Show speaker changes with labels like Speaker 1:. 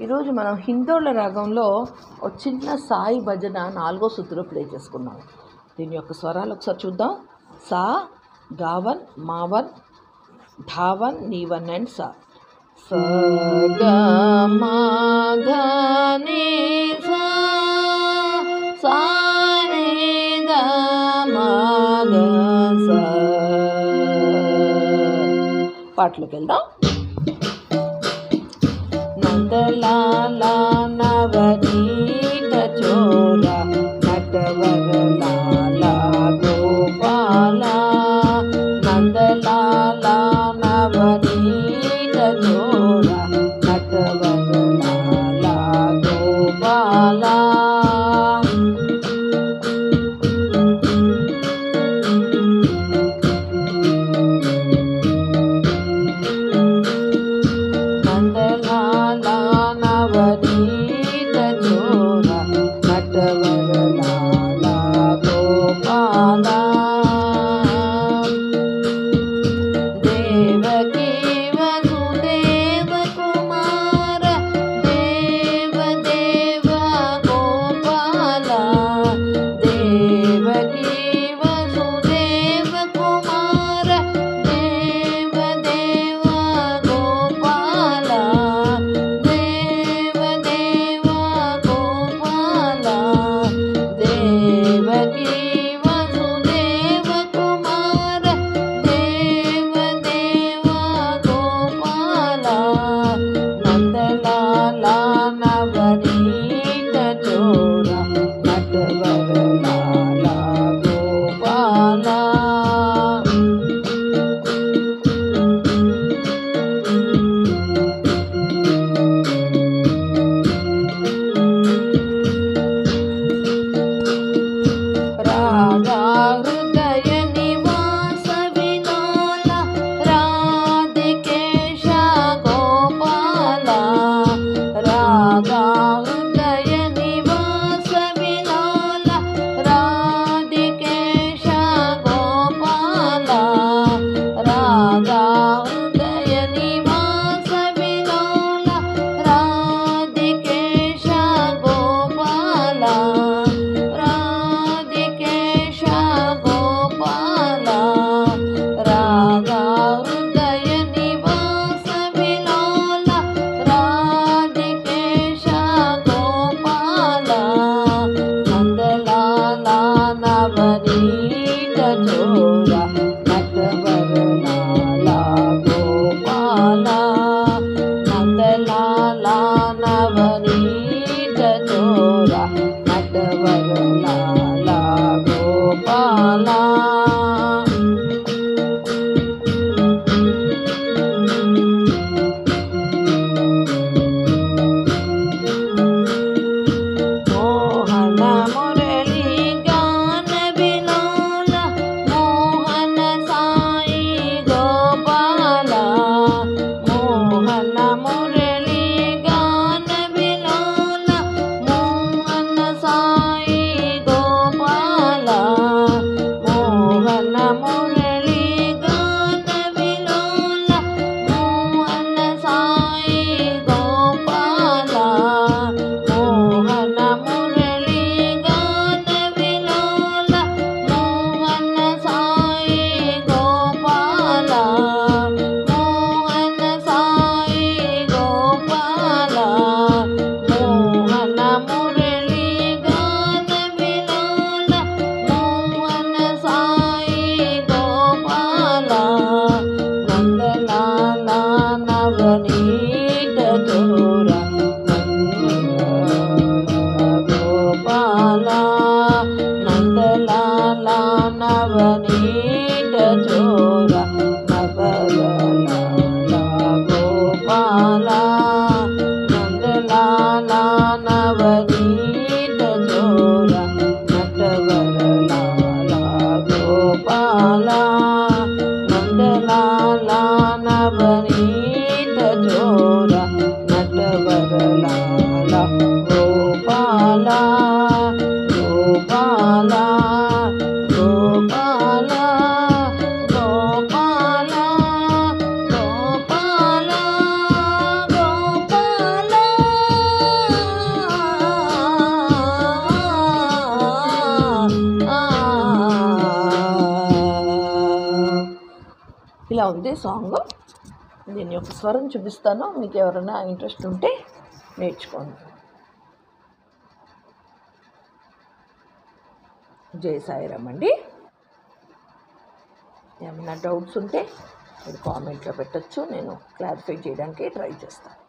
Speaker 1: ఈరోజు మనం హిందోళ రాగంలో ఒక చిన్న సాయి భజన 4వ శృతిలో ప్లే చేసుకున్నాం. దీని యొక్క స్వరాలు ఒకసారి చూద్దాం. సా, గావన్, మావన్, ధావన్, నీవన్ అండ్ సా. స గ మ ధ ని సా, సా ని ద మ గ సా. పాటలోకి వెళ్దాం. నందలాలా నవనీత చోర నటవరలాలా గోపాల. నందలాలా నవనీత చోర నటవరలాలా గోపాల. ఫన్నీగా ఉంది సాంగ్. దీని యొక్క స్వరం చూపిస్తాను, మీకు ఎవరైనా ఇంట్రెస్ట్ ఉంటే నేర్చుకోండి. జై సాయిరామ్ అండి. ఏమైనా డౌట్స్ ఉంటే మీరు కామెంట్లో పెట్టచ్చు, నేను క్లారిఫై చేయడానికి ట్రై చేస్తాను.